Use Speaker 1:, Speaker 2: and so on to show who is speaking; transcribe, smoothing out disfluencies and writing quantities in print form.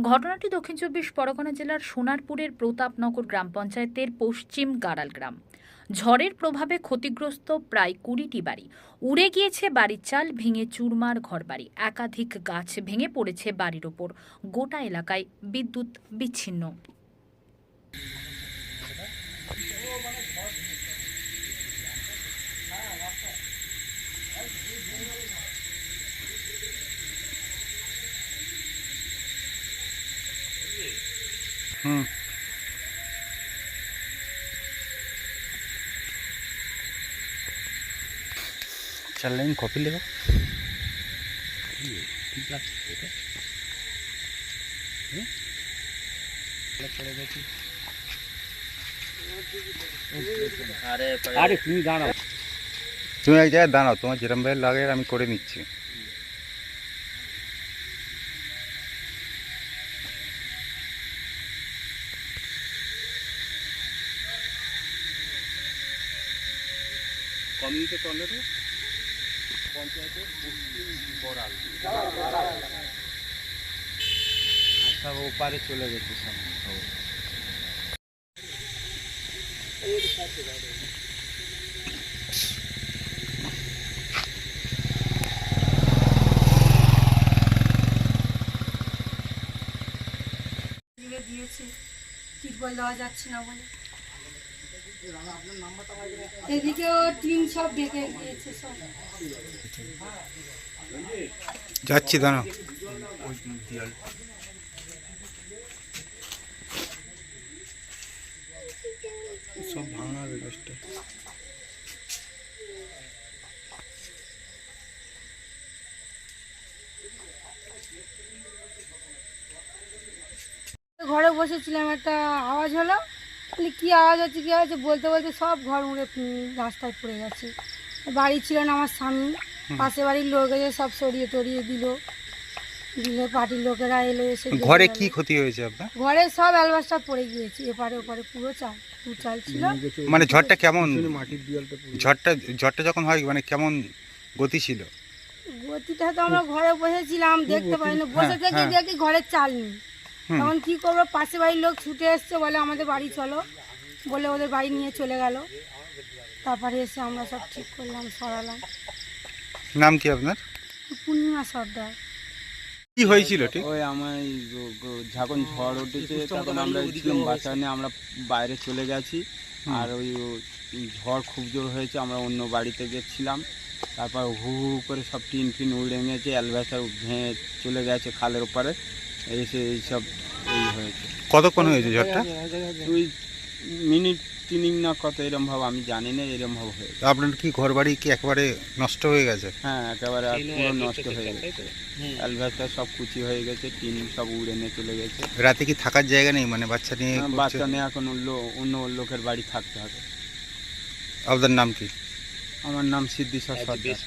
Speaker 1: ঘটনাটি দক্ষিণ চব্বিশ পরগনা জেলার সোনারপুরের প্রতাপনগর গ্রাম পঞ্চায়েতের পশ্চিম গাড়াল গ্রাম। ঝড়ের প্রভাবে ক্ষতিগ্রস্ত প্রায় 20টি বাড়ি। উড়ে গিয়েছে বাড়ির চাল, ভেঙে চুরমার ঘরবাড়ি। একাধিক গাছ ভেঙে পড়েছে বাড়ির ওপর। গোটা এলাকায় বিদ্যুৎ বিচ্ছিন্ন।
Speaker 2: चल लाइन कॉपी लेगा
Speaker 3: আরে তুমি দাঁড়াও,
Speaker 2: তুমি এক জায়গায় দাঁড়াও, তোমার যেরকম ভাবে লাগে আমি করে নিচ্ছি।
Speaker 3: কমিউনিটি কর্নারে পঞ্চায়েতের পশ্চিম বড়াল সব ওপারে চলে গেছে সব।
Speaker 4: দিয়েছে টিউবওয়েল দেওয়া যাচ্ছে না বলে, এদিকেও টিন সব বেঁকে গিয়েছে সব।
Speaker 2: যাচ্ছি, দাঁড়াও। সব ভাঙা ব্যবস্থা।
Speaker 4: ঘরে বসেছিলাম, একটা আওয়াজ হলো, বলি কী আওয়াজ হচ্ছে কী আওয়াজ হচ্ছে, বলতে বলতে সব ঘর উড়ে রাস্তায় পড়ে গেছে। বাড়ি ছিল না আমার স্বামী, পাশে বাড়ির লোক এসে সব সরিয়ে টরিয়ে দিলে পার্টির লোকেরা এলো এসে।
Speaker 2: ঘরে কি ক্ষতি হয়েছে আপনার?
Speaker 4: ঘরে সব অ্যালবাস্টার পড়ে গিয়েছে, এপারে ওপারে পুরো চাল ছিল।
Speaker 2: মানে ঝড়টা কেমন, ঝড়টা যখন হয় মানে কেমন গতি ছিল?
Speaker 4: গতিটা তো আমরা ঘরে বসেছিলাম, দেখতে পাইনি, বসে থেকে দেখি ঘরের চাল নেই। তখন কী করবো, পাশে বাড়ির লোক ছুটে এসছে, বলে আমাদের বাড়ি চলো, বলে ওদের বাড়ি নিয়ে চলে গেল। তারপরে এসে আমরা সব ঠিক করলাম, সরালাম।
Speaker 2: নাম কি আপনার?
Speaker 4: পূর্ণিমা সর্দার।
Speaker 2: কি হয়েছিল ঠিক?
Speaker 3: ওই আমার যখন ঝড় উঠেছে তখন আমরা ছিলাম বাচ্চা নিয়ে, আমরা বাইরে চলে গেছি। আর ওই ঝড় খুব জোর হয়েছে, আমরা অন্য বাড়িতে গেছিলাম। তারপর হু হু করে সব টিন ফিন উড়ে গেছে, অ্যালবাস্টার ভেঙে চলে গেছে খালের ওপারে এসে এইসব এই হয়েছে।
Speaker 2: কতক্ষণ হয়েছে ঝড়টা?
Speaker 3: ওই মিনিট তিনিক না কত, এরম ভাব আমি জানি না, এরম ভাব হয়েছে।
Speaker 2: আপনার কি ঘর বাড়ি কি একেবারে নষ্ট হয়ে গেছে?
Speaker 3: হ্যাঁ, একেবারে পুরো নষ্ট হয়ে গেছে, অ্যালবাস্টার সব কুচি হয়ে গেছে, টিন সব উড়ে নিয়ে চলে গেছে।
Speaker 2: রাতে কি থাকার জায়গা নেই, মানে বাচ্চা নিয়ে?
Speaker 3: বাচ্চা নিয়ে এখন অন্য লোকের বাড়ি থাকতে হবে।
Speaker 2: আপনার নাম কি?
Speaker 3: আমার নাম সিদ্ধেশ্বর সর্দার।